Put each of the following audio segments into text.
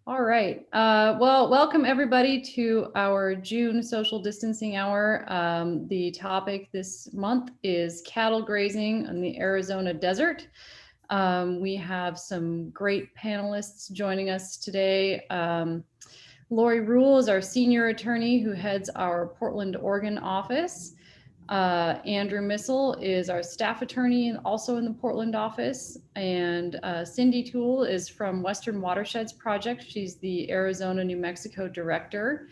All right. Well, welcome everybody to our June social distancing hour. The topic this month is cattle grazing in the Arizona desert. We have some great panelists joining us today. Lori Rule is our senior attorney who heads our Portland, Oregon office. Andrew Missel is our staff attorney and also in the Portland office. And Cindy Toole is from Western Watersheds Project. She's the Arizona, New Mexico director.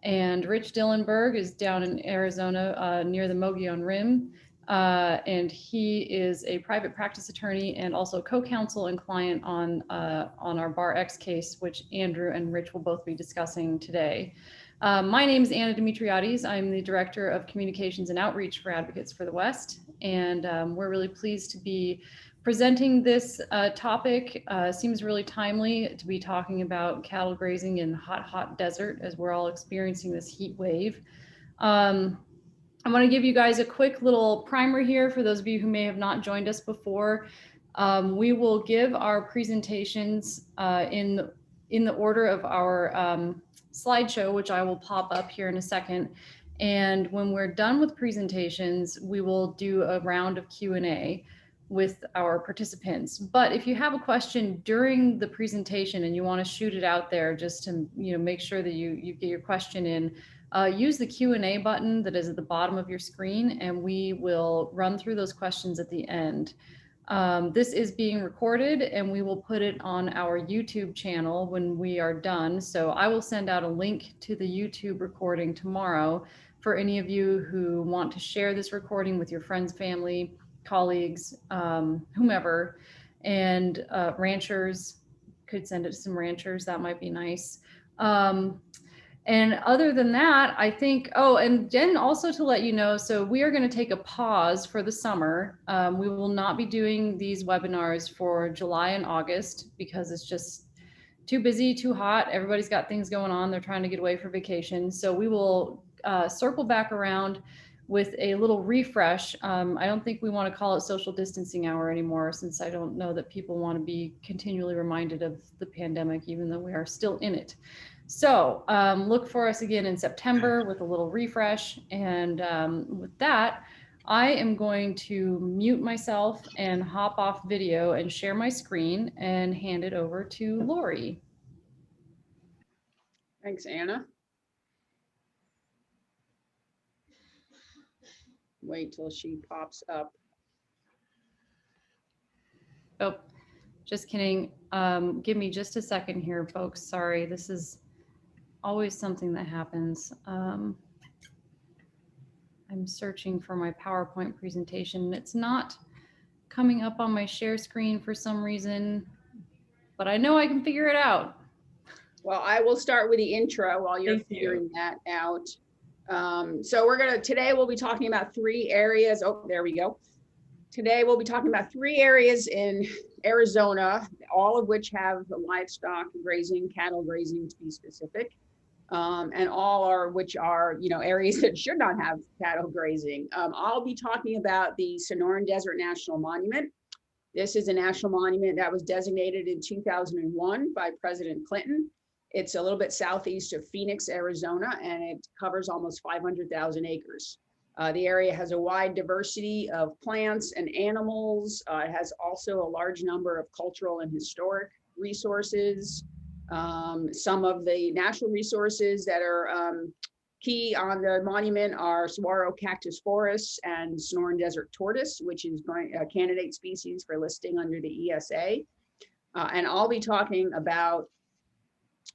And Rich Dillenberg is down in Arizona near the Mogollon Rim. And he is a private practice attorney and also co-counsel and client on our Bar X case, which Andrew and Rich will both be discussing today. My name is Anna Dimitriades. I'm the Director of Communications and Outreach for Advocates for the West, and we're really pleased to be presenting this topic. Seems really timely to be talking about cattle grazing in hot desert as we're all experiencing this heat wave. I'm going to give you guys a quick little primer here for those of you who may have not joined us before. We will give our presentations in the order of our slideshow, which I will pop up here in a second. And when we're done with presentations, we will do a round of Q&A with our participants. But if you have a question during the presentation and you want to shoot it out there just to make sure that you get your question in, use the Q&A button that is at the bottom of your screen, and we will run through those questions at the end. This is being recorded and we will put it on our YouTube channel when we are done. So I will send out a link to the YouTube recording tomorrow for any of you who want to share this recording with your friends, family, colleagues, whomever, and ranchers. Could send it to some ranchers, that might be nice. And other than that, I think, and Jen, also to let you know, so we are going to take a pause for the summer. We will not be doing these webinars for July and August because it's just too busy, too hot. Everybody's got things going on. They're trying to get away for vacation. So we will circle back around with a little refresh. I don't think we want to call it social distancing hour anymore, since I don't know that people want to be continually reminded of the pandemic, even though we are still in it. So look for us again in September with a little refresh. And with that, I am going to mute myself and hop off video and share my screen and hand it over to Lori. Thanks, Anna. Wait till she pops up. Oh, just kidding. Give me just a second here, folks. Sorry, this is always something that happens. I'm searching for my PowerPoint presentation. It's not coming up on my share screen for some reason, but I know I can figure it out. Well, I will start with the intro while you're figuring that out. So today we'll be talking about 3 areas. Oh, there we go. Today we'll be talking about 3 areas in Arizona, all of which have livestock grazing, cattle grazing to be specific. And all are which are areas that should not have cattle grazing. I'll be talking about the Sonoran Desert National Monument. This is a national monument that was designated in 2001 by President Clinton. It's a little bit southeast of Phoenix, Arizona, and it covers almost 500,000 acres. The area has a wide diversity of plants and animals. It has also a large number of cultural and historic resources. Some of the natural resources that are key on the monument are saguaro cactus forests and Sonoran desert tortoise, which is a candidate species for listing under the ESA. And I'll be talking about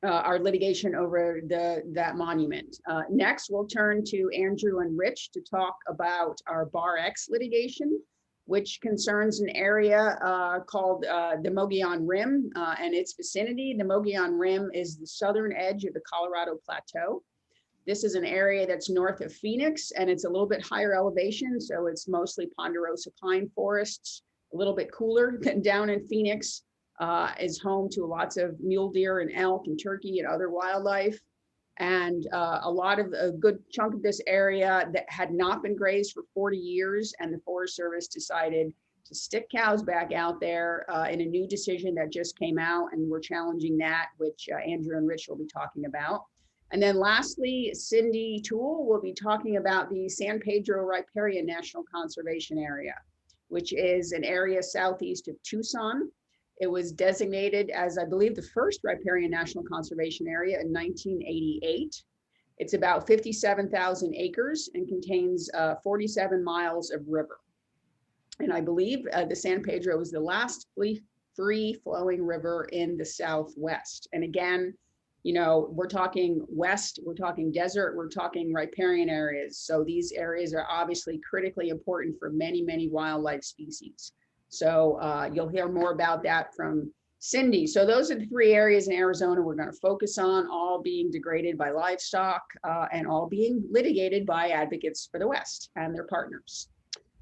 our litigation over that monument. Next, we'll turn to Andrew and Rich to talk about our Bar X litigation, which concerns an area called the Mogollon Rim and its vicinity. The Mogollon Rim is the southern edge of the Colorado Plateau. This is an area that's north of Phoenix, and it's a little bit higher elevation, so it's mostly ponderosa pine forests, a little bit cooler than down in Phoenix. Is home to lots of mule deer and elk and turkey and other wildlife. And a good chunk of this area that had not been grazed for 40 years, and the Forest Service decided to stick cows back out there in a new decision that just came out, and we're challenging that, which Andrew and Rich will be talking about. And then lastly, Cindy Toole will be talking about the San Pedro Riparian National Conservation Area, which is an area southeast of Tucson. It was designated as, I believe, the first riparian national conservation area in 1988. It's about 57,000 acres and contains 47 miles of river. And I believe the San Pedro is the last free flowing river in the Southwest. And again, you know, we're talking west, we're talking desert, we're talking riparian areas. So these areas are obviously critically important for many, many wildlife species. So you'll hear more about that from Cindy. So those are the three areas in Arizona we're going to focus on, all being degraded by livestock and all being litigated by advocates for the West and their partners.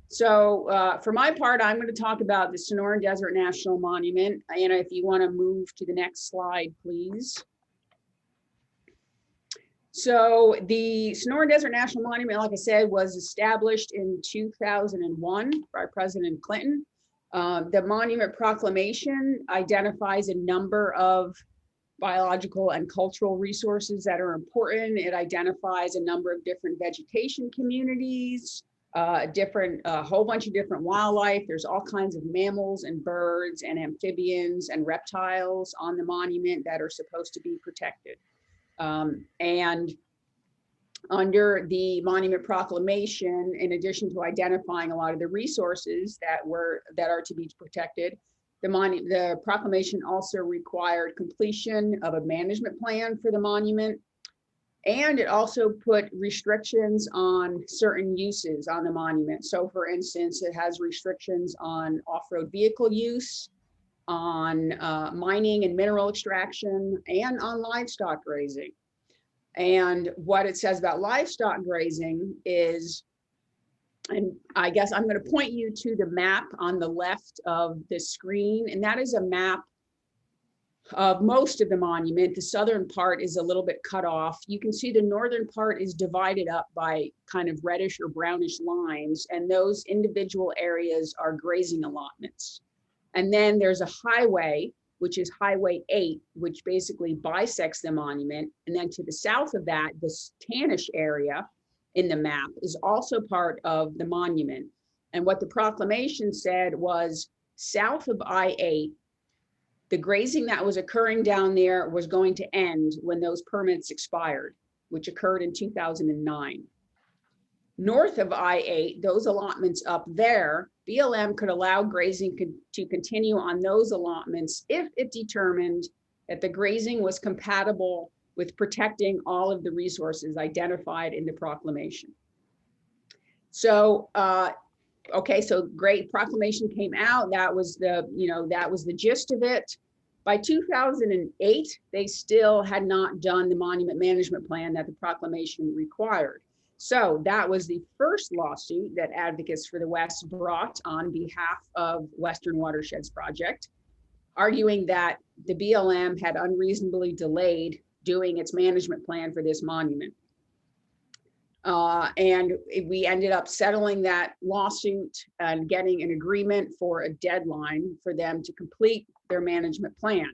So for my part, I'm going to talk about the Sonoran Desert National Monument. Anna, if you want to move to the next slide, please. So the Sonoran Desert National Monument, like I said, was established in 2001 by President Clinton. The monument proclamation identifies a number of biological and cultural resources that are important. It identifies a number of different vegetation communities, a whole bunch of different wildlife. There's all kinds of mammals and birds and amphibians and reptiles on the monument that are supposed to be protected. And under the monument proclamation, in addition to identifying a lot of the resources that are to be protected, the proclamation also required completion of a management plan for the monument. And it also put restrictions on certain uses on the monument. So for instance, it has restrictions on off-road vehicle use, on mining and mineral extraction, and on livestock grazing. And what it says about livestock grazing is, and I guess I'm going to point you to the map on the left of the screen, and that is a map of most of the monument. The southern part is a little bit cut off. You can see the northern part is divided up by kind of reddish or brownish lines, and those individual areas are grazing allotments. And then there's a highway, which is Highway 8, which basically bisects the monument. And then to the south of that, this tannish area in the map is also part of the monument. And what the proclamation said was, south of I-8, the grazing that was occurring down there was going to end when those permits expired, which occurred in 2009. North of I-8, those allotments up there, BLM could allow grazing to continue on those allotments if it determined that the grazing was compatible with protecting all of the resources identified in the proclamation. So, okay, so great, proclamation came out. That was the gist of it. By 2008, they still had not done the monument management plan that the proclamation required. So that was the first lawsuit that Advocates for the West brought on behalf of Western Watersheds Project, arguing that the BLM had unreasonably delayed doing its management plan for this monument. And we ended up settling that lawsuit and getting an agreement for a deadline for them to complete their management plan.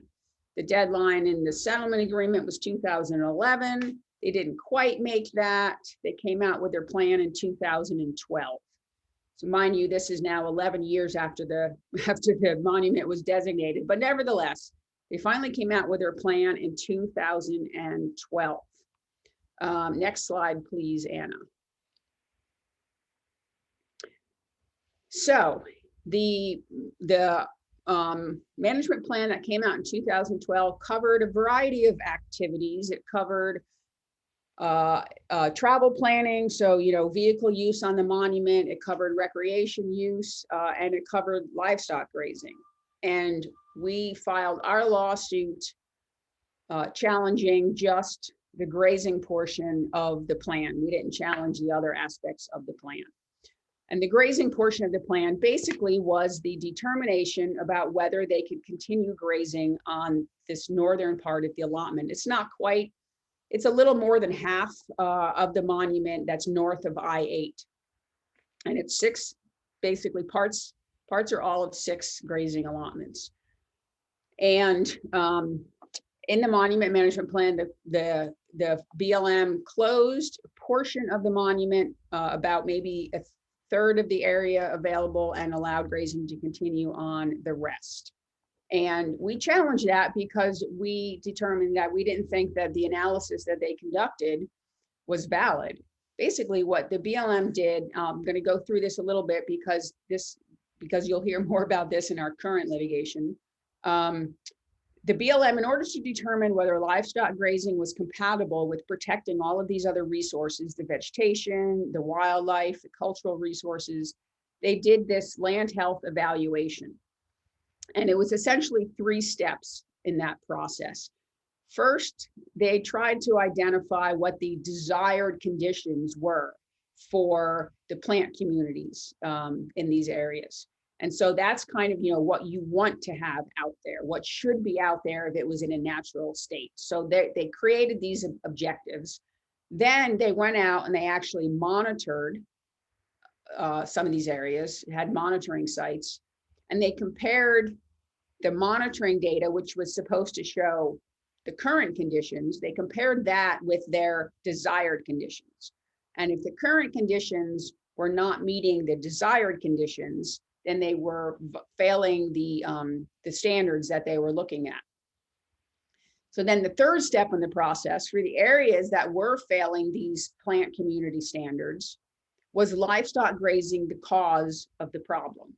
The deadline in the settlement agreement was 2011. They didn't quite make that. They came out with their plan in 2012. So mind you, this is now 11 years after the monument was designated, but nevertheless, they finally came out with their plan in 2012. Next slide, please, Anna. So the management plan that came out in 2012 covered a variety of activities. It covered travel planning, so vehicle use on the monument. It covered recreation use, and it covered livestock grazing. And we filed our lawsuit challenging just the grazing portion of the plan. We didn't challenge the other aspects of the plan. And the grazing portion of the plan basically was the determination about whether they could continue grazing on this northern part of the allotment. It's not quite, it's a little more than half of the monument that's north of I-8. And it's 6 basically parts parts or all of 6 grazing allotments. And in the monument management plan, the BLM closed a portion of the monument, about maybe a third of the area available, and allowed grazing to continue on the rest. And we challenged that because we determined that we didn't think that the analysis that they conducted was valid. Basically, what the BLM did, I'm going to go through this a little bit because you'll hear more about this in our current litigation. The BLM, in order to determine whether livestock grazing was compatible with protecting all of these other resources, the vegetation, the wildlife, the cultural resources, they did this land health evaluation. And it was essentially 3 steps in that process. First, they tried to identify what the desired conditions were for the plant communities in these areas. And so that's kind of, what you want to have out there, what should be out there if it was in a natural state. So they created these objectives. Then they went out and they actually monitored some of these areas, had monitoring sites, and they compared the monitoring data, which was supposed to show the current conditions. They compared that with their desired conditions. And if the current conditions were not meeting the desired conditions, then they were failing the standards that they were looking at. So then the third step in the process for the areas that were failing these plant community standards was livestock grazing the cause of the problem.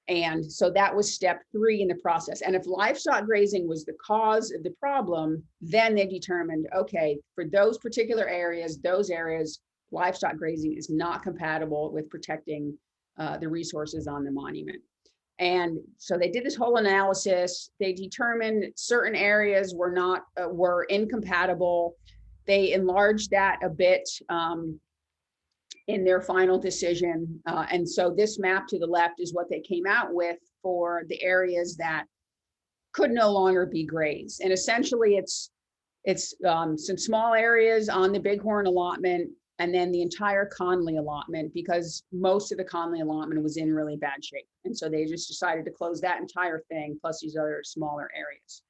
And so that was step 3 in the process. And if livestock grazing was the cause of the problem, then they determined, okay, for those particular areas, livestock grazing is not compatible with protecting the resources on the monument. And so they did this whole analysis. They determined certain areas were incompatible. They enlarged that a bit in their final decision. And so this map to the left is what they came out with for the areas that could no longer be grazed. And essentially it's some small areas on the Bighorn allotment, and then the entire Conley allotment, because most of the Conley allotment was in really bad shape. And so they just decided to close that entire thing, plus these other smaller areas.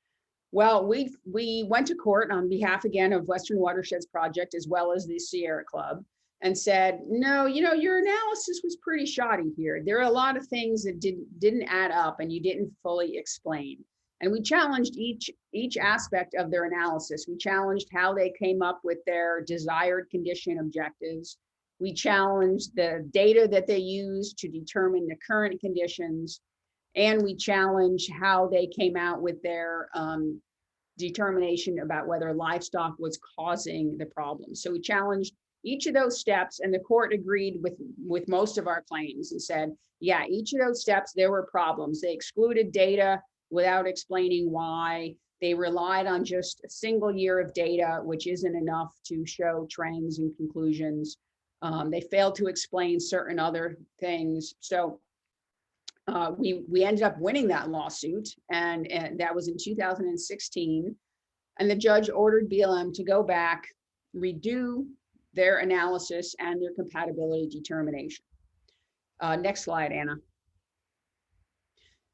Well, we went to court on behalf, again, of Western Watersheds Project, as well as the Sierra Club, and said, no, your analysis was pretty shoddy here. There are a lot of things that didn't add up and you didn't fully explain. And we challenged each aspect of their analysis. We challenged how they came up with their desired condition objectives. We challenged the data that they used to determine the current conditions. And we challenged how they came out with their determination about whether livestock was causing the problem. So we challenged each of those steps, and the court agreed with most of our claims and said, yeah, each of those steps, there were problems. They excluded data without explaining why. They relied on just a single year of data, which isn't enough to show trends and conclusions. They failed to explain certain other things. So we ended up winning that lawsuit, and that was in 2016. And the judge ordered BLM to go back, redo their analysis and their compatibility determination. Next slide, Anna.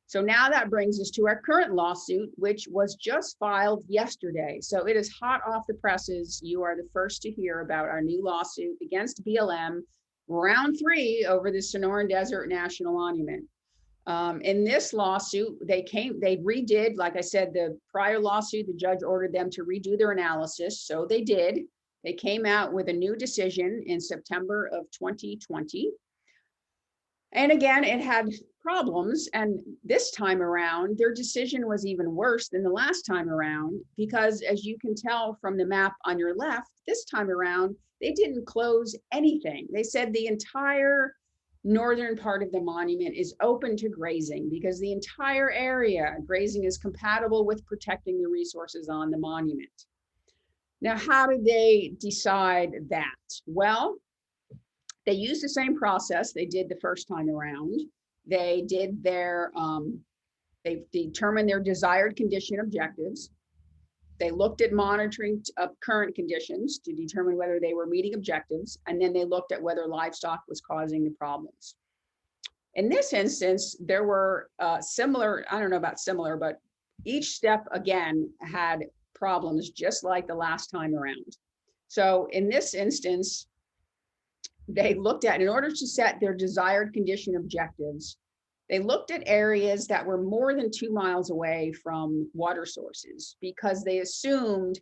So now that brings us to our current lawsuit, which was just filed yesterday. So it is hot off the presses. You are the first to hear about our new lawsuit against BLM Round 3 over the Sonoran Desert National Monument. In this lawsuit, they redid, like I said, the prior lawsuit, the judge ordered them to redo their analysis. So they did. They came out with a new decision in September of 2020. And again, it had problems. And this time around, their decision was even worse than the last time around, because as you can tell from the map on your left, this time around, they didn't close anything. They said the entire northern part of the monument is open to grazing because the entire area grazing is compatible with protecting the resources on the monument. Now, how did they decide that? Well, they used the same process they did the first time around. They did they determined their desired condition objectives. They looked at monitoring of current conditions to determine whether they were meeting objectives, and then they looked at whether livestock was causing the problems. In this instance, there were similar, I don't know about similar, but each step again had problems just like the last time around. So in this instance, they looked at, in order to set their desired condition objectives, they looked at areas that were more than 2 miles away from water sources because they assumed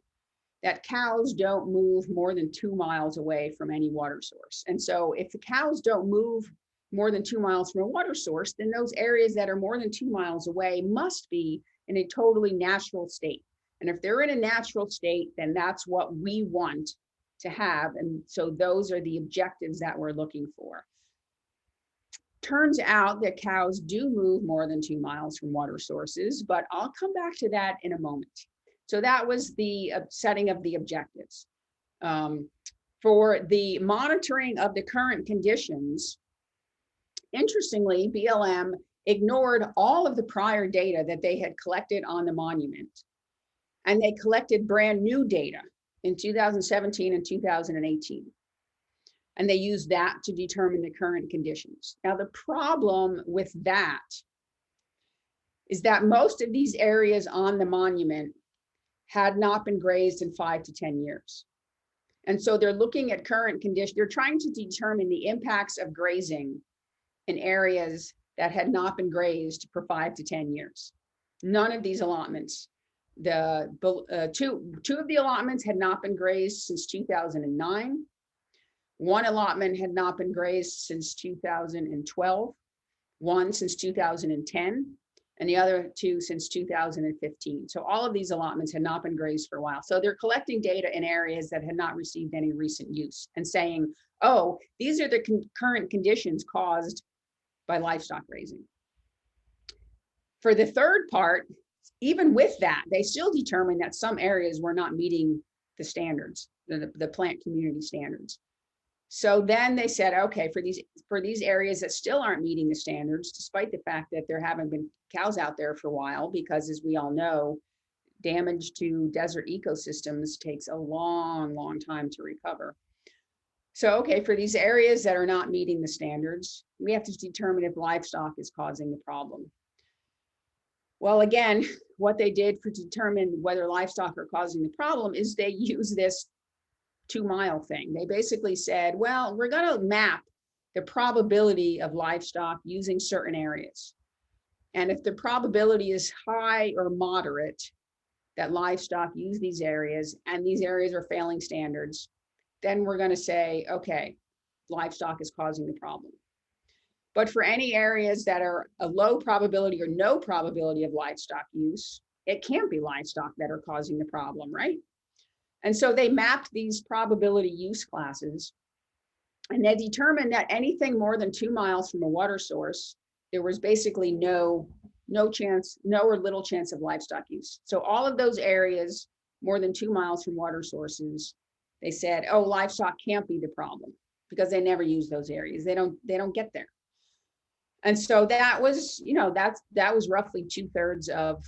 that cows don't move more than 2 miles away from any water source. And so if the cows don't move more than 2 miles from a water source, then those areas that are more than 2 miles away must be in a totally natural state. And if they're in a natural state, then that's what we want to have. And so those are the objectives that we're looking for. Turns out that cows do move more than 2 miles from water sources, but I'll come back to that in a moment. So that was the setting of the objectives. For the monitoring of the current conditions, interestingly, BLM ignored all of the prior data that they had collected on the monument. And they collected brand new data in 2017 and 2018. And they used that to determine the current conditions. Now, the problem with that is that most of these areas on the monument had not been grazed in 5 to 10 years. And so they're looking at current conditions. They're trying to determine the impacts of grazing in areas that had not been grazed for 5 to 10 years. None of these allotments, two of the allotments had not been grazed since 2009. One allotment had not been grazed since 2012, one since 2010, and the other two since 2015. So all of these allotments had not been grazed for a while. So they're collecting data in areas that had not received any recent use and saying, oh, these are the current conditions caused by livestock grazing. For the third part, even with that, they still determined that some areas were not meeting the standards, the plant community standards. So then they said, okay, for these areas that still aren't meeting the standards, despite the fact that there haven't been cows out there for a while, because as we all know, damage to desert ecosystems takes a long, long time to recover. So, okay, for these areas that are not meeting the standards, we have to determine if livestock is causing the problem. Well, again, what they did to determine whether livestock are causing the problem is they use this 2 mile thing. They basically said, well, we're going to map the probability of livestock using certain areas. And if the probability is high or moderate that livestock use these areas and these areas are failing standards, then we're going to say, okay, livestock is causing the problem. But for any areas that are a low probability or no probability of livestock use, it can't be livestock that are causing the problem, right? And so they mapped these probability use classes, and they determined that anything more than 2 miles from a water source, there was basically no chance, no or little chance of livestock use. So all of those areas more than 2 miles from water sources, they said, oh, livestock can't be the problem because they never use those areas. They don't get there. And so that was, that was roughly 2/3 of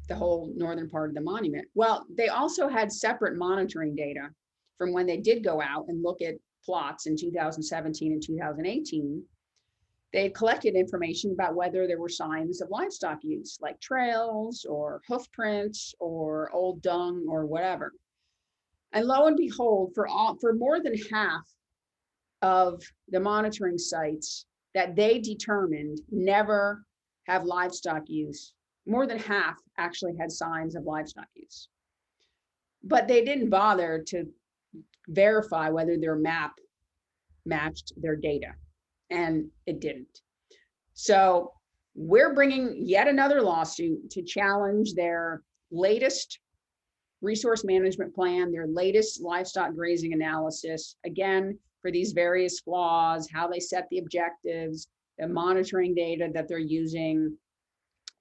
the whole northern part of the monument. Well, they also had separate monitoring data from when they did go out and look at plots in 2017 and 2018. They had collected information about whether there were signs of livestock use, like trails or hoof prints or old dung or whatever. And lo and behold, for more than half of the monitoring sites that they determined never have livestock use, more than half actually had signs of livestock use. But they didn't bother to verify whether their map matched their data, and it didn't. So we're bringing yet another lawsuit to challenge their latest resource management plan, their latest livestock grazing analysis, again, for these various flaws, how they set the objectives, the monitoring data that they're using,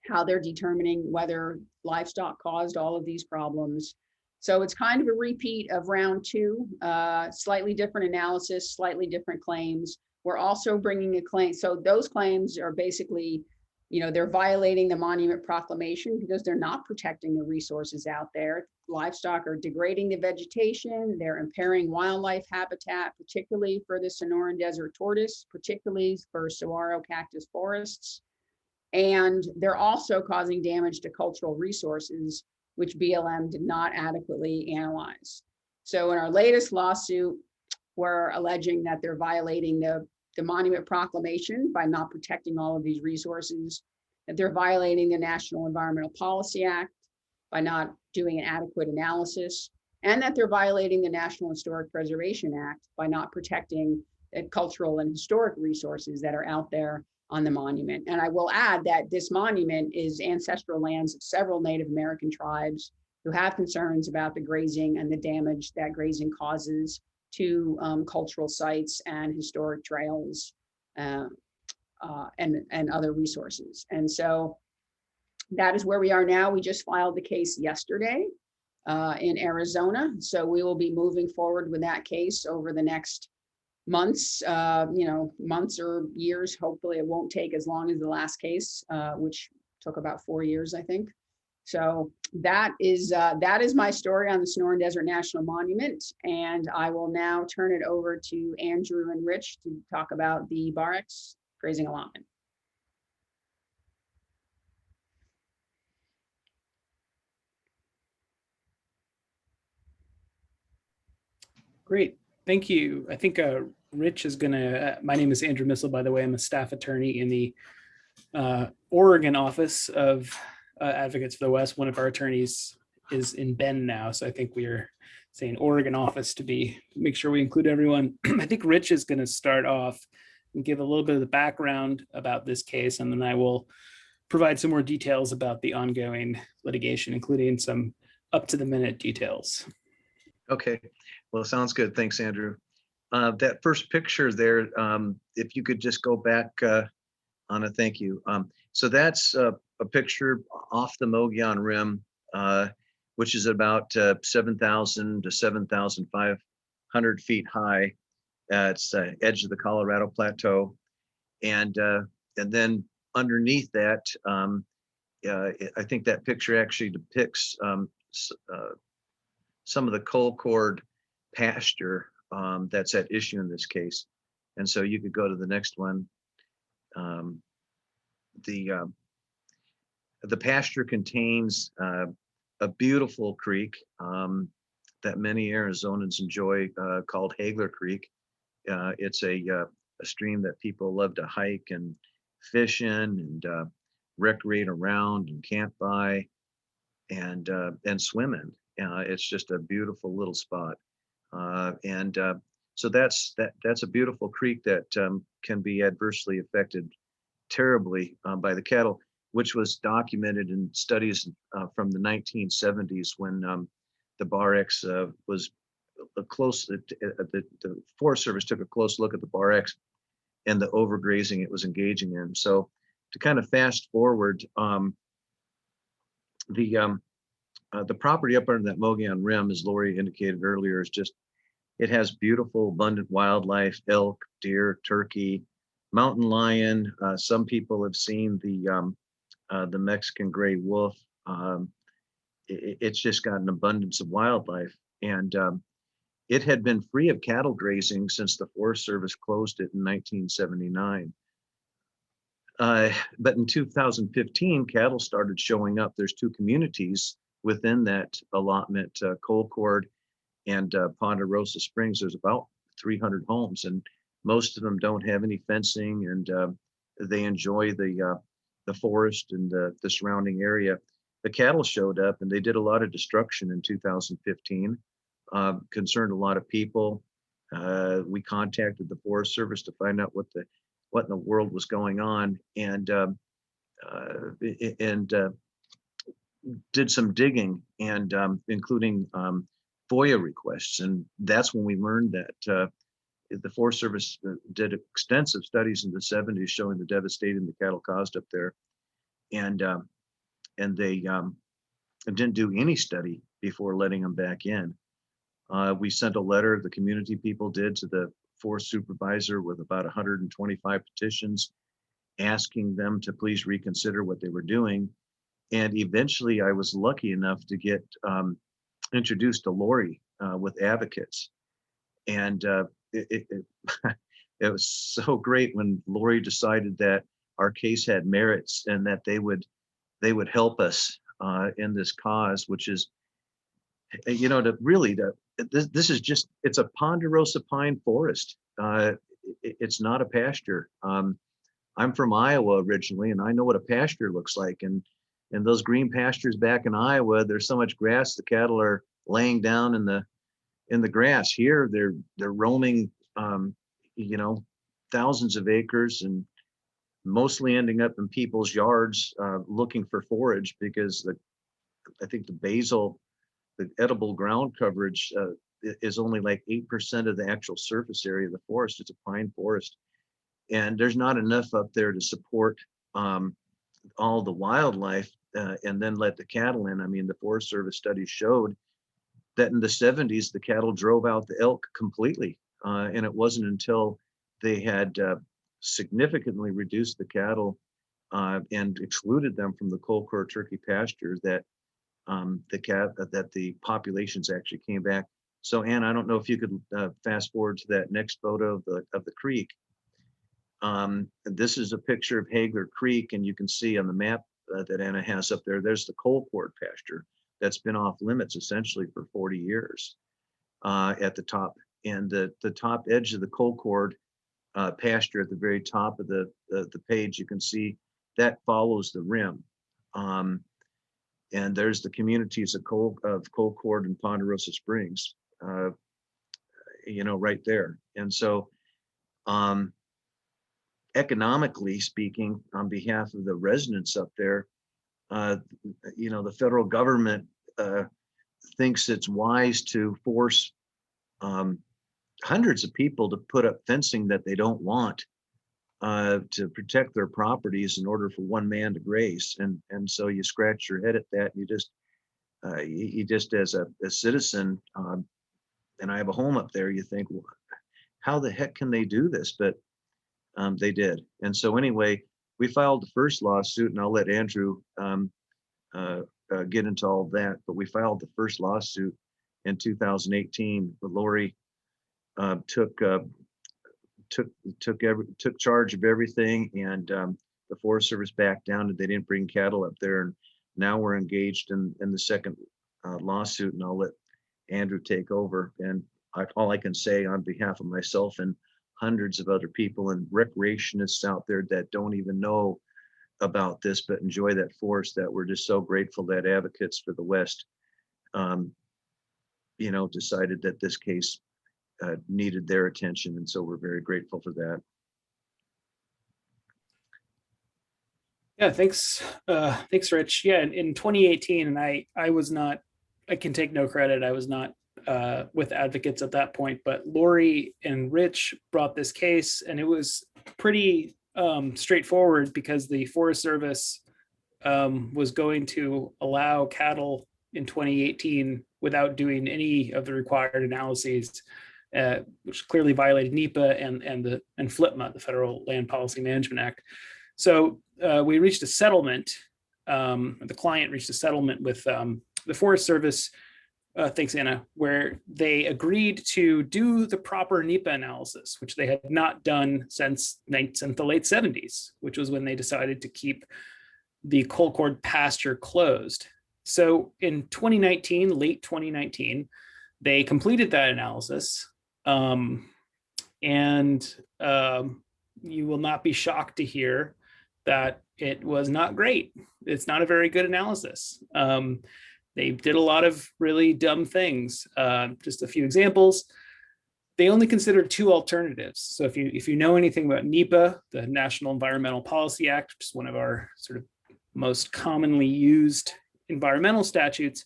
how they're determining whether livestock caused all of these problems. So it's kind of a repeat of round 2, slightly different analysis, slightly different claims. We're also bringing a claim. So those claims are basically They're violating the monument proclamation because they're not protecting the resources out there. Livestock are degrading the vegetation. They're impairing wildlife habitat, particularly for the Sonoran Desert tortoise, particularly for saguaro cactus forests. And they're also causing damage to cultural resources, which BLM did not adequately analyze. So in our latest lawsuit, we're alleging that they're violating the monument proclamation by not protecting all of these resources, that they're violating the National Environmental Policy Act by not doing an adequate analysis, and that they're violating the National Historic Preservation Act by not protecting the cultural and historic resources that are out there on the monument. And I will add that this monument is ancestral lands of several Native American tribes who have concerns about the grazing and the damage that grazing causes to cultural sites and historic trails and other resources. And so that is where we are now. We just filed the case yesterday in Arizona. So we will be moving forward with that case over the next months, months or years. Hopefully it won't take as long as the last case, which took about 4 years, I think. So that is my story on the Sonoran Desert National Monument. And I will now turn it over to Andrew and Rich to talk about the Barex grazing allotment. Great, thank you. I think Rich is gonna, my name is Andrew Missel, by the way. I'm a staff attorney in the Oregon office of Advocates for the West. One of our attorneys is in Bend now, so I think we're saying Oregon office to make sure we include everyone. I think Rich is gonna start off and give a little bit of the background about this case, and then I will provide some more details about the ongoing litigation, including some up-to-the-minute details. Okay, well, sounds good. Thanks, Andrew. That first picture there, if you could just go back, Anna, thank you. So that's a picture off the Mogollon Rim, which is about 7,000 to 7,500 feet high. It's the edge of the Colorado Plateau. And then underneath that, I think that picture actually depicts some of the coal cord pasture that's at issue in this case. And so you could go to the next one. The pasture contains a beautiful creek that many Arizonans enjoy called Hagler Creek. It's a stream that people love to hike and fish in and recreate around and camp by and swim in. It's just a beautiful little spot. So that's a beautiful creek that can be adversely affected terribly by the cattle, which was documented in studies from the 1970s when the Barex was the Forest Service took a close look at the Barex and the overgrazing it was engaging in. So to kind of fast forward, the property up under that Mogollon Rim, as Lori indicated earlier, is just, it has beautiful, abundant wildlife, elk, deer, turkey, mountain lion. Some people have seen the Mexican gray wolf. It's just got an abundance of wildlife. And it had been free of cattle grazing since the Forest Service closed it in 1979. But in 2015, cattle started showing up. There's two communities within that allotment, Coal Cord and Ponderosa Springs. There's about 300 homes, and most of them don't have any fencing, and they enjoy the forest and the surrounding area. The cattle showed up, and they did a lot of destruction in 2015, concerned a lot of people. We contacted the Forest Service to find out what in the world was going on, and did some digging, and including FOIA requests. And that's when we learned that the Forest Service did extensive studies in the 70s showing the devastation the cattle caused up there. And they didn't do any study before letting them back in. We sent a letter, the community people did, to the forest supervisor with about 125 petitions. asking them to please reconsider what they were doing. And eventually I was lucky enough to get introduced to Lori with advocates. And it was so great when Lori decided that our case had merits and that they would help us in this cause, which is, this is just, it's a ponderosa pine forest. It's not a pasture. I'm from Iowa originally, and I know what a pasture looks like. And those green pastures back in Iowa, there's so much grass, the cattle are laying down in the grass. Here, they're roaming, thousands of acres and mostly ending up in people's yards looking for forage, because I think the edible ground coverage is only like 8% of the actual surface area of the forest. It's a pine forest. And there's not enough up there to support all the wildlife and then let the cattle in. I mean, the Forest Service studies showed that in the 70s, the cattle drove out the elk completely. And it wasn't until they had significantly reduced the cattle and excluded them from the cold core turkey pasture that the populations actually came back. So Ann, I don't know if you could fast forward to that next photo of the creek. This is a picture of Hagler Creek, and you can see on the map that Anna has up there, there's the cold cord pasture that's been off limits essentially for 40 years at the top. And the top edge of the cold cord pasture at the very top of the page, you can see that follows the rim. And there's the communities of cold cord and Ponderosa Springs, right there. And so economically speaking, on behalf of the residents up there, the federal government thinks it's wise to force hundreds of people to put up fencing that they don't want to protect their properties in order for one man to graze. And so you scratch your head at that. You just as a citizen, and I have a home up there, you think, well, how the heck can they do this? But they did. And so anyway, we filed the first lawsuit, and I'll let Andrew get into all of that, but we filed the first lawsuit in 2018. But Lori took charge of everything, and the Forest Service backed down, and they didn't bring cattle up there. And now we're engaged in the second lawsuit, and I'll let Andrew take over. And all I can say on behalf of myself and hundreds of other people and recreationists out there that don't even know about this but enjoy that forest, that we're just so grateful that advocates for the West decided that this case needed their attention, and so we're very grateful for that. Yeah, thanks, Rich. Yeah, in 2018, and I was not, I can take no credit, I was not with advocates at that point, but Lori and Rich brought this case, and it was pretty straightforward, because the Forest Service was going to allow cattle in 2018 without doing any of the required analyses, which clearly violated NEPA and FLPMA, the Federal Land Policy Management Act. So we reached a settlement. The client reached a settlement with the Forest Service. Thanks, Anna, where they agreed to do the proper NEPA analysis, which they had not done since the late 70s, which was when they decided to keep the cold cord pasture closed. So in 2019, late 2019, they completed that analysis. And you will not be shocked to hear that it was not great. It's not a very good analysis. They did a lot of really dumb things. Just a few examples. They only considered two alternatives. So if you know anything about NEPA, the National Environmental Policy Act, which is one of our sort of most commonly used environmental statutes,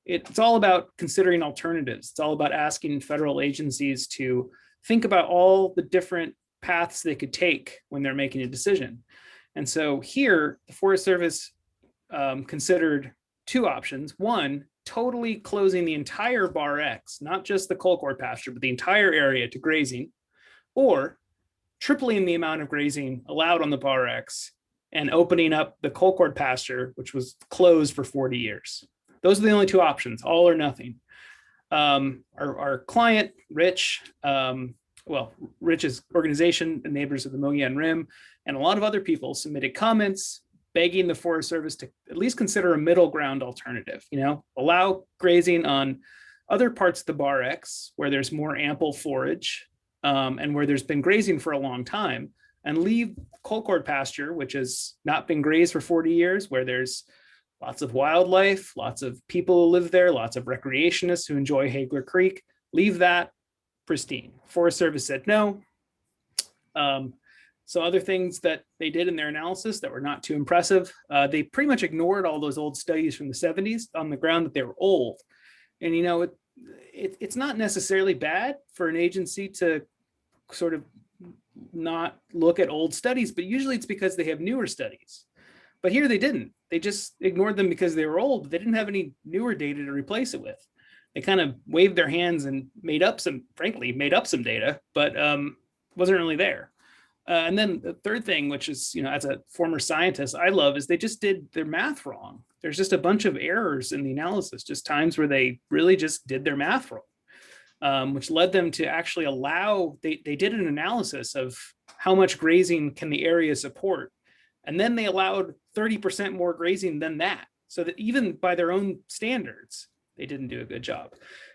it's all about considering alternatives. It's all about asking federal agencies to think about all the different paths they could take when they're making a decision. And so here, the Forest Service considered two options. One, totally closing the entire Bar X, not just the cold cord pasture, but the entire area to grazing, or tripling the amount of grazing allowed on the Bar X and opening up the Colcord pasture, which was closed for 40 years. Those are the only two options, all or nothing. Our client, Rich, Rich's organization, the Neighbors of the Mogollon Rim, and a lot of other people submitted comments begging the Forest Service to at least consider a middle ground alternative, allow grazing on other parts of the Bar X where there's more ample forage and where there's been grazing for a long time, and leave Colcord pasture, which has not been grazed for 40 years, where there's lots of wildlife, lots of people who live there, lots of recreationists who enjoy Hagler Creek, leave that pristine. Forest Service said no. So other things that they did in their analysis that were not too impressive, they pretty much ignored all those old studies from the 70s on the ground that they were old. And, it's not necessarily bad for an agency to sort of not look at old studies, but usually it's because they have newer studies. But here they didn't. They just ignored them because they were old. They didn't have any newer data to replace it with. They kind of waved their hands and made up some data, but wasn't really there. And then the third thing, which is, as a former scientist, I love, is they just did their math wrong. There's just a bunch of errors in the analysis, just times where they really just did their math wrong, which led them to actually allow, they did an analysis of how much grazing can the area support. And then they allowed 30% more grazing than that. So that even by their own standards, they didn't do a good job.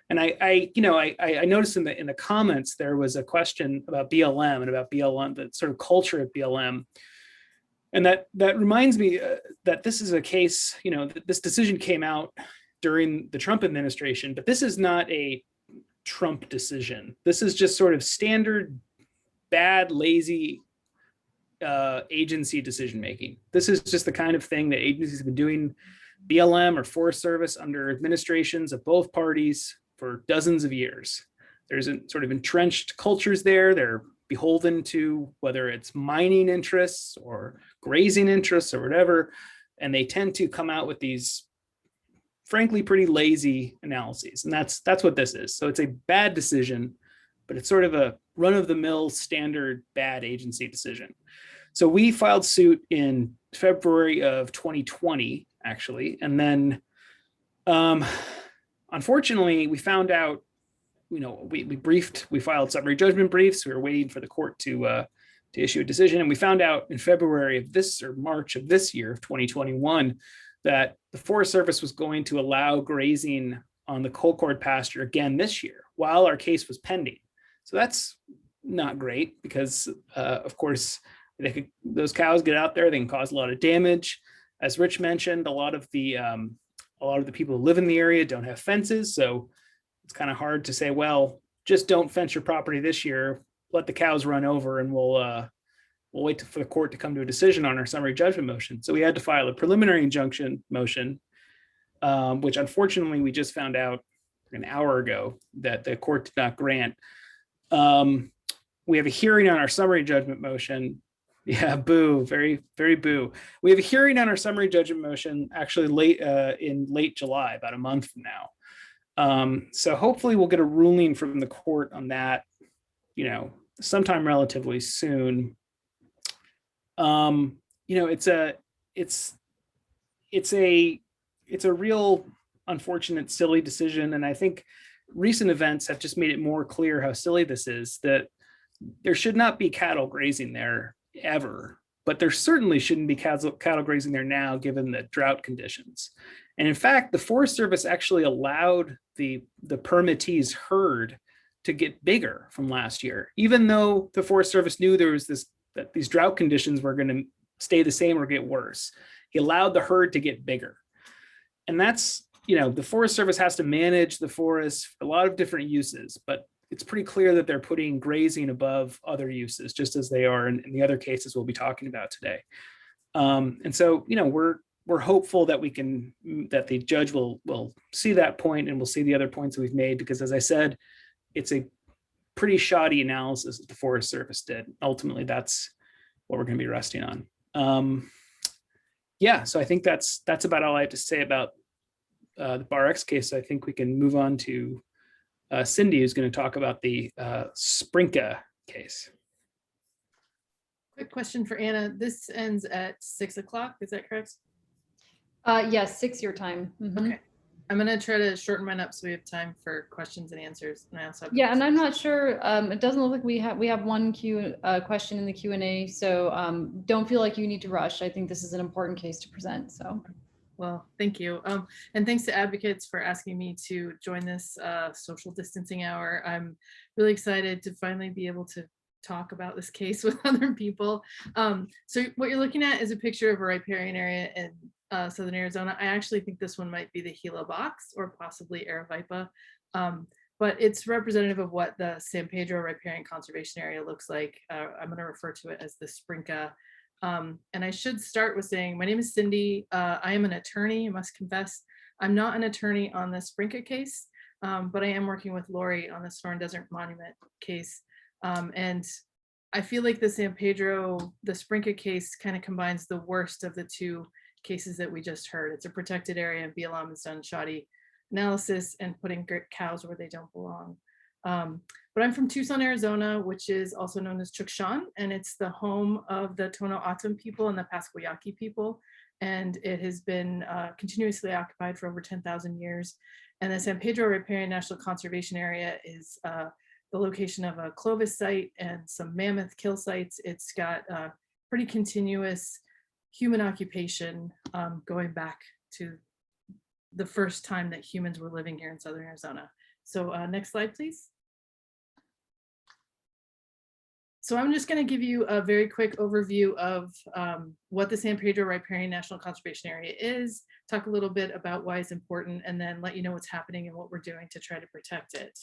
And I noticed in the comments, there was a question about BLM and about BLM, the sort of culture at BLM. And that reminds me that this is a case, this decision came out during the Trump administration, but this is not a Trump decision. This is just sort of standard, bad, lazy agency decision-making. This is just the kind of thing that agencies have been doing, BLM or Forest Service, under administrations of both parties for dozens of years. There's a sort of entrenched cultures there. They're beholden to whether it's mining interests or grazing interests or whatever. And they tend to come out with these, frankly, pretty lazy analyses. And that's what this is. So it's a bad decision, but it's sort of a run-of-the-mill standard bad agency decision. So we filed suit in February of 2020, actually. And then unfortunately, we found out, we filed summary judgment briefs. We were waiting for the court to issue a decision. And we found out in February of this, or March of this year, of 2021, that the Forest Service was going to allow grazing on the Colcord pasture again this year while our case was pending. So that's not great because, of course, those cows get out there, they can cause a lot of damage. As Rich mentioned, a lot of the people who live in the area don't have fences, so it's kind of hard to say, well, just don't fence your property this year, let the cows run over, and we'll wait for the court to come to a decision on our summary judgment motion. So we had to file a preliminary injunction motion, which unfortunately we just found out an hour ago that the court did not grant. We have a hearing on our summary judgment motion. Yeah, boo, very, very boo. We have a hearing on our summary judgment motion actually in late July, about a month from now. So hopefully we'll get a ruling from the court on that, sometime relatively soon. It's a real unfortunate, silly decision. And I think recent events have just made it more clear how silly this is, that there should not be cattle grazing there ever, but there certainly shouldn't be cattle grazing there now, given the drought conditions. And in fact, the Forest Service actually allowed the permittee's herd to get bigger from last year, even though the Forest Service knew there was that these drought conditions were going to stay the same or get worse. He allowed the herd to get bigger. And that's, the Forest Service has to manage the forest for a lot of different uses, but it's pretty clear that they're putting grazing above other uses, just as they are in the other cases we'll be talking about today. And so, we're hopeful that that the judge will see that point and we'll see the other points that we've made, because as I said, it's a pretty shoddy analysis that the Forest Service did. Ultimately, that's what we're going to be resting on. Yeah, so I think that's about all I have to say about the Bar X case. I think we can move on to Cindy, who's going to talk about the Sprinka case. Quick question for Anna. This ends at 6 o'clock. Is that correct? Yes, 6 your time. Mhm. Okay. I'm going to try to shorten mine up so we have time for questions and answers. And I also have Yeah, and I'm not sure, it doesn't look like we have one question in the Q&A, so don't feel like you need to rush. I think this is an important case to present, so. Well, thank you. And thanks to advocates for asking me to join this social distancing hour. I'm really excited to finally be able to talk about this case with other people. So what you're looking at is a picture of a riparian area in Southern Arizona. I actually think this one might be the Gila box or possibly Aravaipa. But it's representative of what the San Pedro Riparian Conservation Area looks like. I'm going to refer to it as the Sprinka. And I should start with saying, my name is Cindy. I am an attorney, I must confess. I'm not an attorney on the Sprinka case, but I am working with Lori on the Sonoran Desert Monument case. And I feel like the San Pedro, the Sprinka case kind of combines the worst of the two cases that we just heard. It's a protected area and BLM has done shoddy analysis and putting cows where they don't belong. But I'm from Tucson, Arizona, which is also known as Chukshan, and it's the home of the Tono Atum people and the Pasquayaki people. And it has been continuously occupied for over 10,000 years. And the San Pedro Riparian National Conservation Area is the location of a Clovis site and some mammoth kill sites. It's got pretty continuous human occupation going back to the first time that humans were living here in Southern Arizona. So next slide, please. So I'm just going to give you a very quick overview of what the San Pedro Riparian National Conservation Area is, talk a little bit about why it's important, and then let you know what's happening and what we're doing to try to protect it.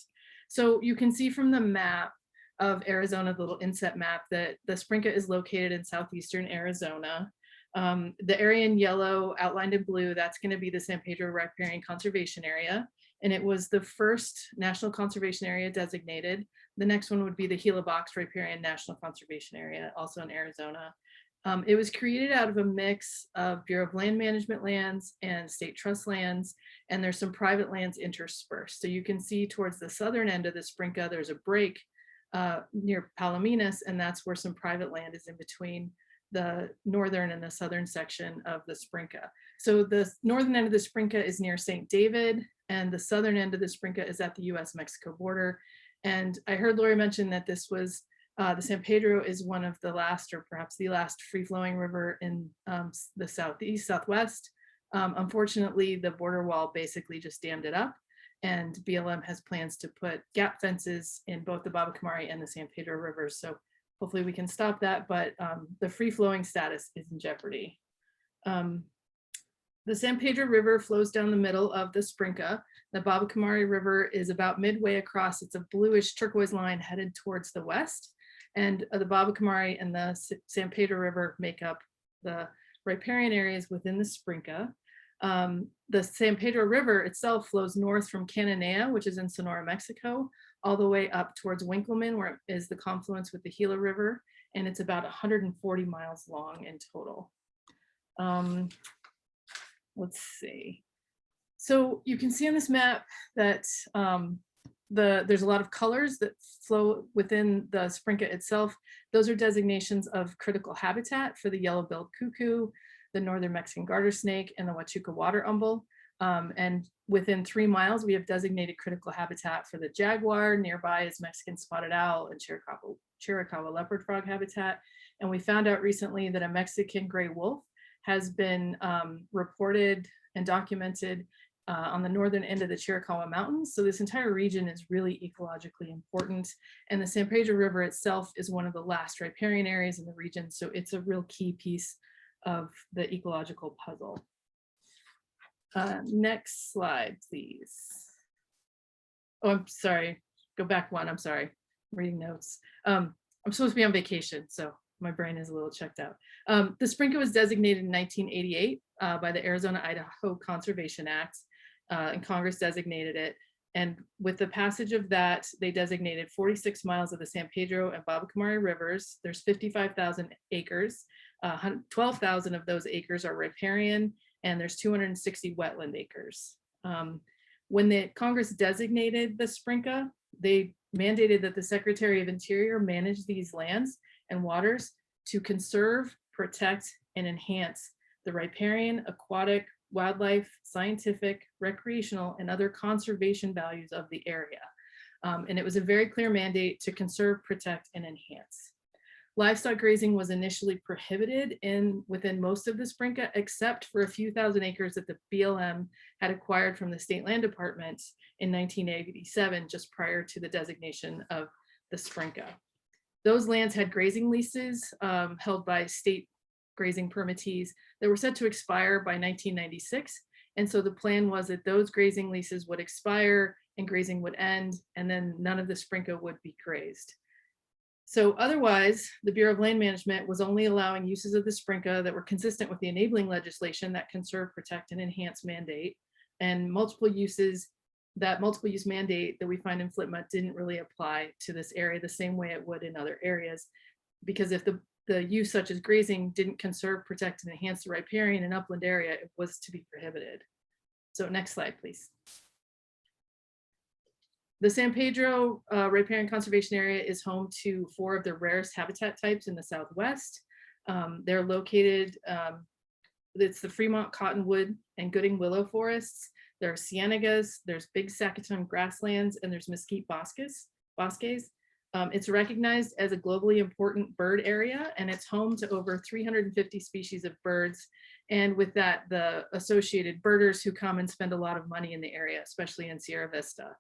So you can see from the map of Arizona, the little inset map, that the Sprinka is located in southeastern Arizona. The area in yellow outlined in blue, that's going to be the San Pedro Riparian Conservation Area. And it was the first national conservation area designated. The next one would be the Gila Box Riparian National Conservation Area, also in Arizona. It was created out of a mix of Bureau of Land Management lands and state trust lands, and there's some private lands interspersed. So you can see towards the southern end of the Sprinka, there's a break near Palominas, and that's where some private land is in between the northern and the southern section of the Sprinka. So the northern end of the Sprinka is near St. David, and the southern end of the Sprinka is at the US-Mexico border. And I heard Lori mention that this was, the San Pedro is one of the last, or perhaps the last free-flowing river in the southeast, southwest. Unfortunately, the border wall basically just dammed it up, and BLM has plans to put gap fences in both the Baba Kamari and the San Pedro rivers. So hopefully we can stop that, but the free-flowing status is in jeopardy. The San Pedro River flows down the middle of the Sprinka. The Baba Kamari River is about midway across. It's a bluish turquoise line headed towards the west. And the Baba Kamari and the San Pedro River make up the riparian areas within the Sprinka. The San Pedro River itself flows north from Cananea, which is in Sonora, Mexico, all the way up towards Winkleman, where is the confluence with the Gila River. And it's about 140 miles long in total. Let's see. So you can see on this map that there's a lot of colors that flow within the Sprinka itself. Those are designations of critical habitat for the yellow-billed cuckoo, the northern Mexican garter snake, and the Huachuca water umbel. And within 3 miles, we have designated critical habitat for the jaguar. Nearby is Mexican spotted owl and Chiricahua leopard frog habitat. And we found out recently that a Mexican gray wolf has been reported and documented on the northern end of the Chiricahua Mountains. So this entire region is really ecologically important. And the San Pedro River itself is one of the last riparian areas in the region. So it's a real key piece of the ecological puzzle. Next slide, please. Oh, I'm sorry. Go back one. I'm sorry. I'm reading notes. I'm supposed to be on vacation, so my brain is a little checked out. The Sprinka was designated in 1988 by the Arizona-Idaho Conservation Act, and Congress designated it. And with the passage of that, they designated 46 miles of the San Pedro and Baba Kamari rivers. There's 55,000 acres. 12,000 of those acres are riparian, and there's 260 wetland acres. When the Congress designated the Sprinka, they mandated that the Secretary of Interior manage these lands and waters to conserve, protect, and enhance the riparian, aquatic, wildlife, scientific, recreational, and other conservation values of the area. And it was a very clear mandate to conserve, protect, and enhance. Livestock grazing was initially prohibited within most of the Sprinka, except for a few thousand acres that the BLM had acquired from the State Land Department in 1987, just prior to the designation of the Sprinka. Those lands had grazing leases held by state grazing permittees that were set to expire by 1996. And so the plan was that those grazing leases would expire and grazing would end, and then none of the Sprinka would be grazed. So otherwise, the Bureau of Land Management was only allowing uses of the Sprinka that were consistent with the enabling legislation that conserve, protect, and enhance mandate. And multiple use mandate that we find in FLTMA didn't really apply to this area the same way it would in other areas. Because if the use such as grazing didn't conserve, protect, and enhance the riparian and upland area, it was to be prohibited. So next slide, please. The San Pedro Riparian Conservation Area is home to 4 of the rarest habitat types in the Southwest. They're located, it's the Fremont Cottonwood and Gooding Willow forests. There are cienagas, there's big Sacaton grasslands, and there's mesquite bosques. It's recognized as a globally important bird area, and it's home to over 350 species of birds. And with that, the associated birders who come and spend a lot of money in the area, especially in Sierra Vista.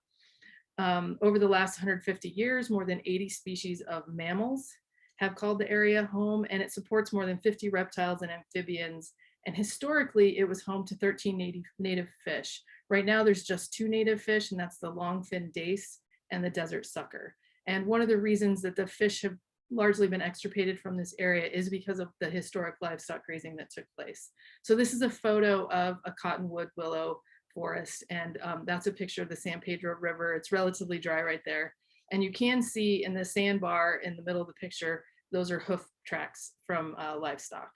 Over the last 150 years, more than 80 species of mammals have called the area home, and it supports more than 50 reptiles and amphibians. And historically, it was home to 13 native fish. Right now, there's just 2 native fish, and that's the longfin dace and the desert sucker. And one of the reasons that the fish have largely been extirpated from this area is because of the historic livestock grazing that took place. So this is a photo of a cottonwood willow forest, and that's a picture of the San Pedro River. It's relatively dry right there, and you can see in the sandbar in the middle of the picture, those are hoof tracks from livestock.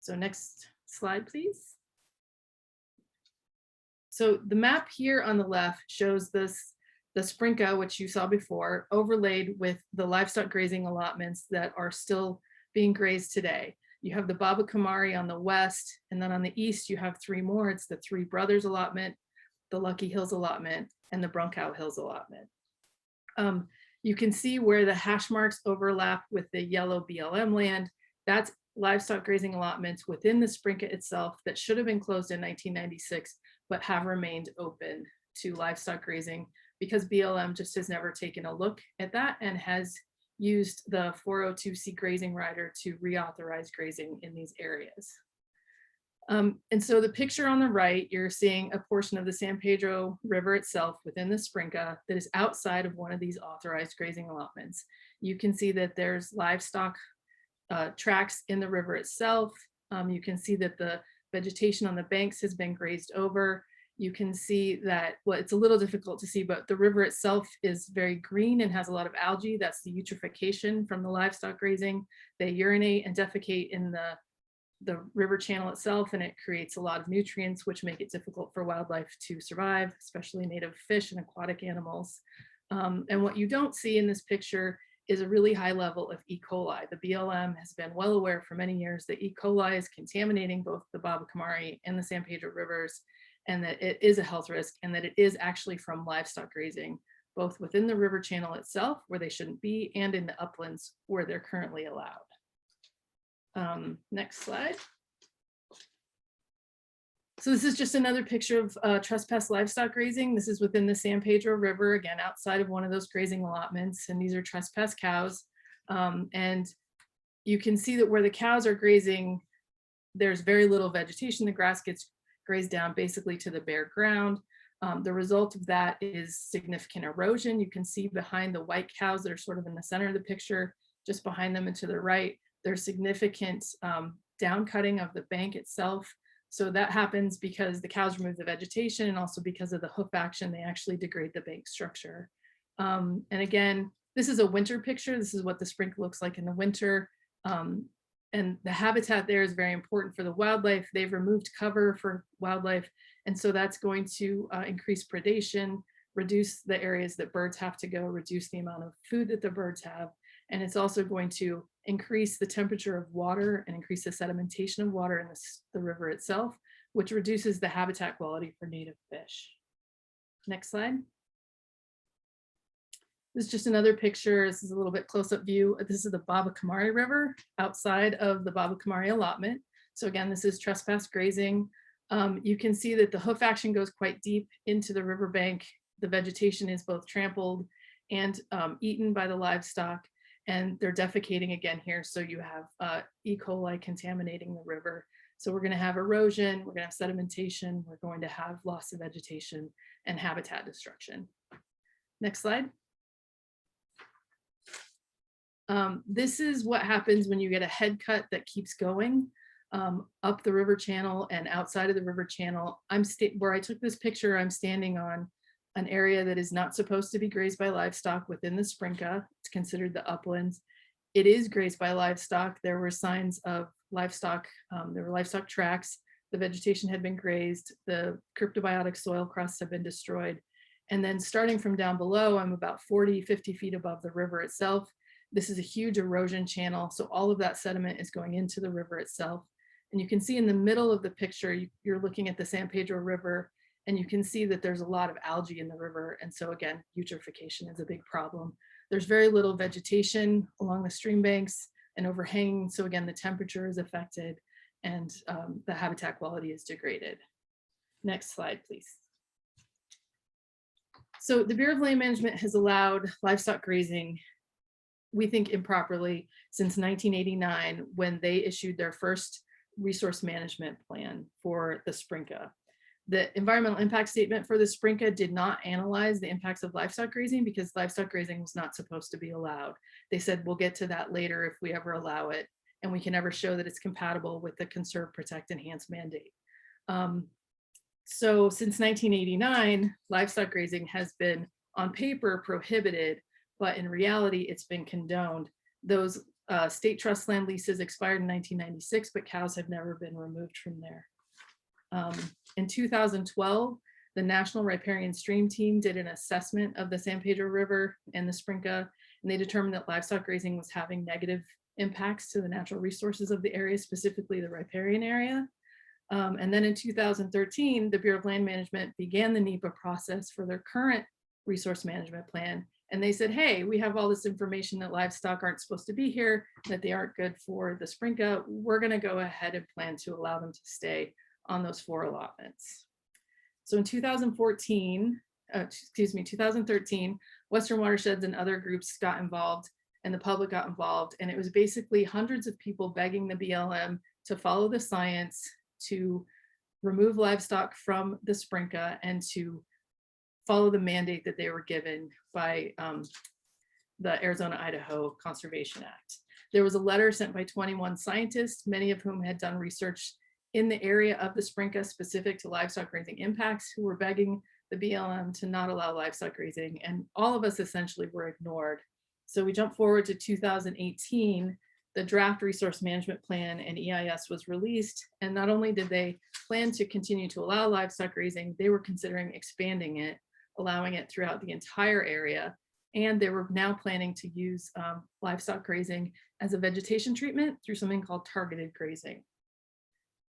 So next slide, please. So the map here on the left shows the Sprinka, which you saw before, overlaid with the livestock grazing allotments that are still being grazed today. You have the Baba Kamari on the west, and then on the east, you have 3 more. It's the Three Brothers allotment, the Lucky Hills allotment, and the Brunkow Hills allotment. You can see where the hash marks overlap with the yellow BLM land. That's livestock grazing allotments within the Sprinka itself that should have been closed in 1996, but have remained open to livestock grazing because BLM just has never taken a look at that and has used the 402C grazing rider to reauthorize grazing in these areas. And so the picture on the right, you're seeing a portion of the San Pedro River itself within the Sprinka that is outside of one of these authorized grazing allotments. You can see that there's livestock tracks in the river itself. You can see that the vegetation on the banks has been grazed over. You can see that, well, it's a little difficult to see, but the river itself is very green and has a lot of algae. That's the eutrophication from the livestock grazing. They urinate and defecate in the river channel itself, and it creates a lot of nutrients, which make it difficult for wildlife to survive, especially native fish and aquatic animals. And what you don't see in this picture is a really high level of E. coli. The BLM has been well aware for many years that E. coli is contaminating both the Baba Kamari and the San Pedro rivers, and that it is a health risk, and that it is actually from livestock grazing, both within the river channel itself, where they shouldn't be, and in the uplands where they're currently allowed. Next slide. So this is just another picture of trespass livestock grazing. This is within the San Pedro River, again, outside of one of those grazing allotments, and these are trespass cows. And you can see that where the cows are grazing, there's very little vegetation. The grass gets grazed down basically to the bare ground. The result of that is significant erosion. You can see behind the white cows that are sort of in the center of the picture, just behind them and to the right, there's significant down cutting of the bank itself. So that happens because the cows remove the vegetation, and also because of the hoof action, they actually degrade the bank structure. And again, this is a winter picture. This is what the Sprinka looks like in the winter. And the habitat there is very important for the wildlife. They've removed cover for wildlife. And so that's going to increase predation, reduce the areas that birds have to go, reduce the amount of food that the birds have. And it's also going to increase the temperature of water and increase the sedimentation of water in the river itself, which reduces the habitat quality for native fish. Next slide. This is just another picture. This is a little bit close-up view. This is the Babakamari River outside of the Babakamari allotment. So again, this is trespass grazing. You can see that the hoof action goes quite deep into the riverbank. The vegetation is both trampled and eaten by the livestock, and they're defecating again here. So you have E. coli contaminating the river. So we're going to have erosion, we're going to have sedimentation, we're going to have loss of vegetation and habitat destruction. Next slide. This is what happens when you get a head cut that keeps going up the river channel and outside of the river channel. Where I took this picture, I'm standing on an area that is not supposed to be grazed by livestock within the Sprinka. It's considered the uplands. It is grazed by livestock. There were signs of livestock. There were livestock tracks. The vegetation had been grazed. The cryptobiotic soil crusts have been destroyed. And then starting from down below, I'm about 40, 50 feet above the river itself. This is a huge erosion channel. So all of that sediment is going into the river itself. And you can see in the middle of the picture, you're looking at the San Pedro River, and you can see that there's a lot of algae in the river. And so again, eutrophication is a big problem. There's very little vegetation along the stream banks and overhanging. So again, the temperature is affected and the habitat quality is degraded. Next slide, please. So the Bureau of Land Management has allowed livestock grazing, we think improperly, since 1989, when they issued their first resource management plan for the Sprinka. The environmental impact statement for the Sprinka did not analyze the impacts of livestock grazing because livestock grazing was not supposed to be allowed. They said, we'll get to that later if we ever allow it, and we can never show that it's compatible with the conserve, protect, enhance mandate. So since 1989, livestock grazing has been on paper prohibited, but in reality, it's been condoned. Those state trust land leases expired in 1996, but cows have never been removed from there. In 2012, the National Riparian Stream Team did an assessment of the San Pedro River and the Sprinka, and they determined that livestock grazing was having negative impacts to the natural resources of the area, specifically the riparian area. And then in 2013, the Bureau of Land Management began the NEPA process for their current resource management plan. And they said, hey, we have all this information that livestock aren't supposed to be here, that they aren't good for the Sprinka. We're going to go ahead and plan to allow them to stay on those 4 allotments. So in 2013, Western Watersheds and other groups got involved and the public got involved. And it was basically hundreds of people begging the BLM to follow the science, to remove livestock from the Sprinka, and to follow the mandate that they were given by the Arizona-Idaho Conservation Act. There was a letter sent by 21 scientists, many of whom had done research in the area of the Sprinka specific to livestock grazing impacts, who were begging the BLM to not allow livestock grazing, and all of us essentially were ignored. So we jump forward to 2018, the draft resource management plan and EIS was released, and not only did they plan to continue to allow livestock grazing, they were considering expanding it, allowing it throughout the entire area, and they were now planning to use livestock grazing as a vegetation treatment through something called targeted grazing.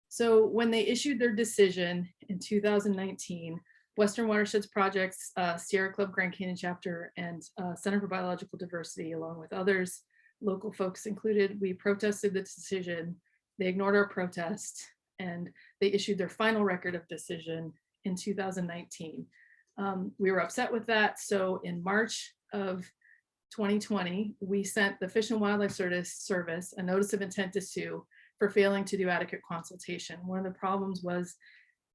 So when they issued their decision in 2019, Western Watersheds Projects, Sierra Club Grand Canyon Chapter, and Center for Biological Diversity, along with others, local folks included, we protested the decision. They ignored our protest, and they issued their final record of decision in 2019. We were upset with that. So in March of 2020, we sent the Fish and Wildlife Service a notice of intent to sue for failing to do adequate consultation. One of the problems was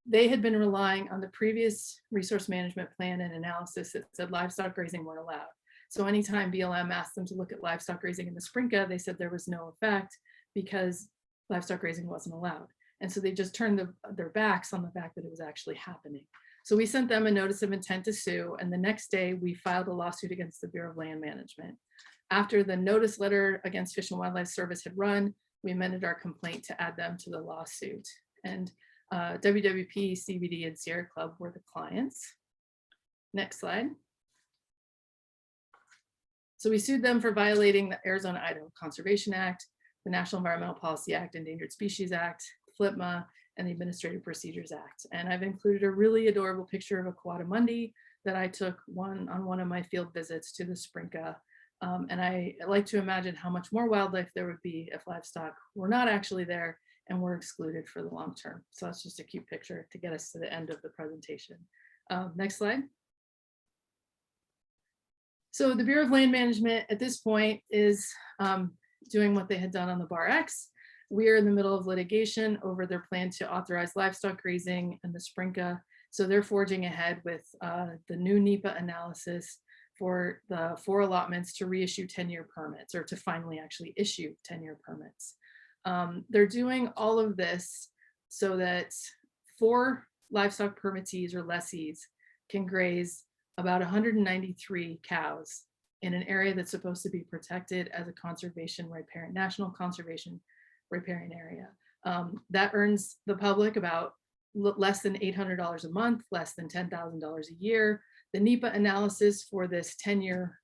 they had been relying on the previous resource management plan and analysis that said livestock grazing weren't allowed. So anytime BLM asked them to look at livestock grazing in the Sprinka, they said there was no effect because livestock grazing wasn't allowed. And so they just turned their backs on the fact that it was actually happening. So we sent them a notice of intent to sue, and the next day we filed a lawsuit against the Bureau of Land Management. After the notice letter against Fish and Wildlife Service had run, we amended our complaint to add them to the lawsuit. And WWP, CBD, and Sierra Club were the clients. Next slide. So we sued them for violating the Arizona Idaho Conservation Act, the National Environmental Policy Act, Endangered Species Act, FLPMA, and the Administrative Procedures Act. And I've included a really adorable picture of a coatimundi that I took on one of my field visits to the Sprinka. And I like to imagine how much more wildlife there would be if livestock were not actually there and were excluded for the long term. So that's just a cute picture to get us to the end of the presentation. Next slide. So the Bureau of Land Management at this point is doing what they had done on the Bar X. We are in the middle of litigation over their plan to authorize livestock grazing and the Sprinka. So they're forging ahead with the new NEPA analysis for the 4 allotments to reissue 10-year permits, or to finally actually issue 10-year permits. They're doing all of this so that 4 livestock permittees or lessees can graze about 193 cows in an area that's supposed to be protected as a conservation riparian, national conservation riparian area. That earns the public about less than $800 a month, less than $10,000 a year. The NEPA analysis for this 10-year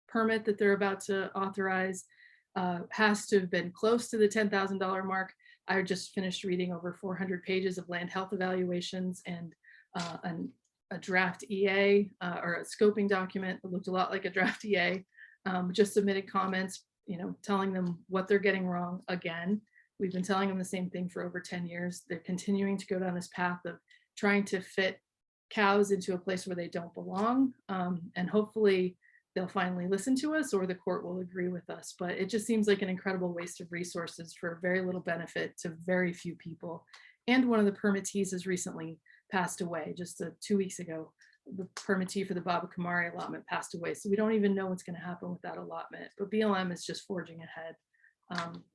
permit that they're about to authorize has to have been close to the $10,000 mark. I just finished reading over 400 pages of land health evaluations and a draft EA or a scoping document that looked a lot like a draft EA. Just submitted comments, telling them what they're getting wrong again. We've been telling them the same thing for over 10 years. They're continuing to go down this path of trying to fit cows into a place where they don't belong. And hopefully they'll finally listen to us, or the court will agree with us. But it just seems like an incredible waste of resources for very little benefit to very few people. And one of the permittees has recently passed away just 2 weeks ago. The permittee for the Baba Kamari allotment passed away. So we don't even know what's going to happen with that allotment. But BLM is just forging ahead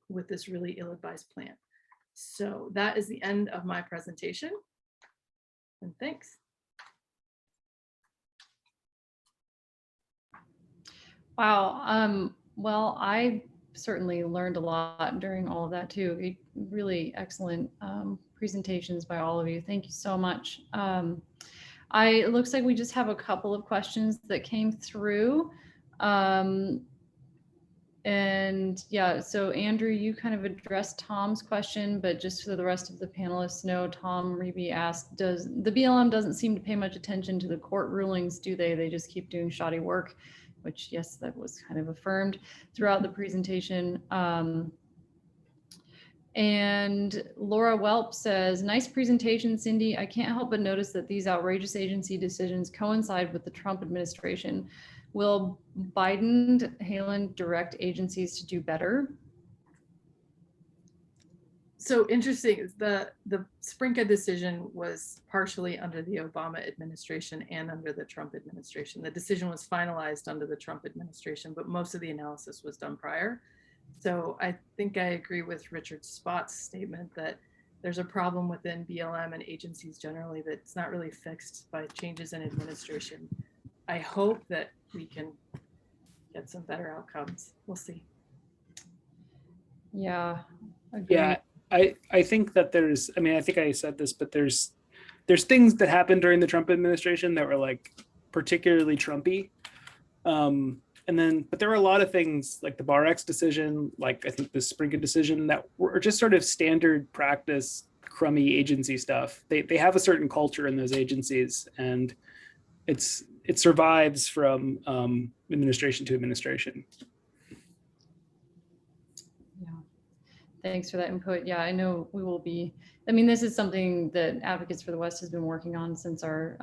with this really ill-advised plan. So that is the end of my presentation. And thanks. Wow. Well, I certainly learned a lot during all of that too. Really excellent presentations by all of you. Thank you so much. It looks like we just have a couple of questions that came through. And yeah, so Andrew, you kind of addressed Tom's question, but just so the rest of the panelists know, Tom Reby asked, does the BLM doesn't seem to pay much attention to the court rulings, do they? They just keep doing shoddy work, which yes, that was kind of affirmed throughout the presentation. And Laura Welp says, nice presentation, Cindy. I can't help but notice that these outrageous agency decisions coincide with the Trump administration. Will Biden-Haaland direct agencies to do better? So interesting, the Sprinka decision was partially under the Obama administration and under the Trump administration. The decision was finalized under the Trump administration, but most of the analysis was done prior. So I think I agree with Richard Spott's statement that there's a problem within BLM and agencies generally that's not really fixed by changes in administration. I hope that we can get some better outcomes. We'll see. Yeah. Agreed. Yeah, I think that there's, I mean, I think I said this, but there's things that happened during the Trump administration that were like particularly Trumpy. But there were a lot of things like the Bar X decision, like I think the Sprinka decision, that were just sort of standard practice, crummy agency stuff. They have a certain culture in those agencies, and it survives from administration to administration. Yeah, thanks for that input. Yeah, I know we will be, I mean, this is something that Advocates for the West has been working on since our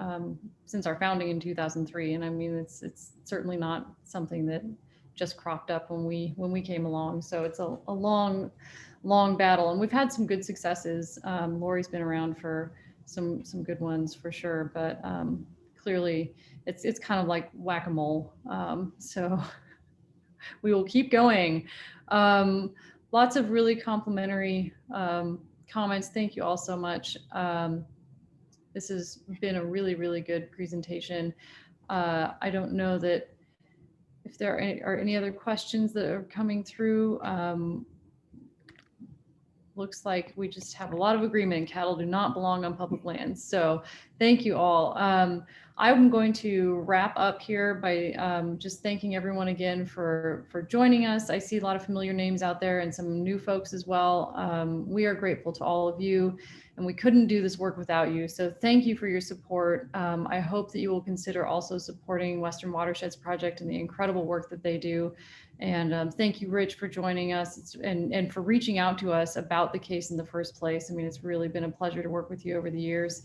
founding in 2003. And I mean, it's certainly not something that just cropped up when we came along. So it's a long battle, and we've had some good successes. Lori's been around for some good ones for sure, but clearly it's kind of like whack-a-mole. So we will keep going. Lots of really complimentary comments. Thank you all so much. This has been a really, really good presentation. I don't know that if there are any other questions that are coming through. Looks like we just have a lot of agreement. Cattle do not belong on public lands. So thank you all. I'm going to wrap up here by just thanking everyone again for joining us. I see a lot of familiar names out there and some new folks as well. We are grateful to all of you, and we couldn't do this work without you. So thank you for your support. I hope that you will consider also supporting Western Watersheds Project and the incredible work that they do. And thank you, Rich, for joining us and for reaching out to us about the case in the first place. I mean, it's really been a pleasure to work with you over the years.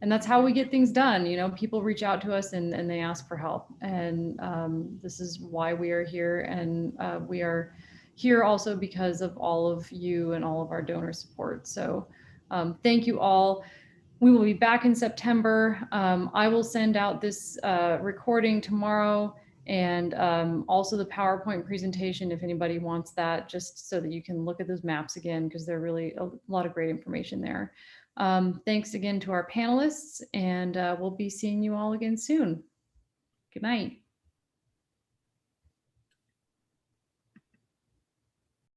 And that's how we get things done. You know, people reach out to us and they ask for help. And this is why we are here. And we are here also because of all of you and all of our donor support. So thank you all. We will be back in September. I will send out this recording tomorrow, and also the PowerPoint presentation if anybody wants that, just so that you can look at those maps again, because they're really a lot of great information there. Thanks again to our panelists, and we'll be seeing you all again soon. Good night.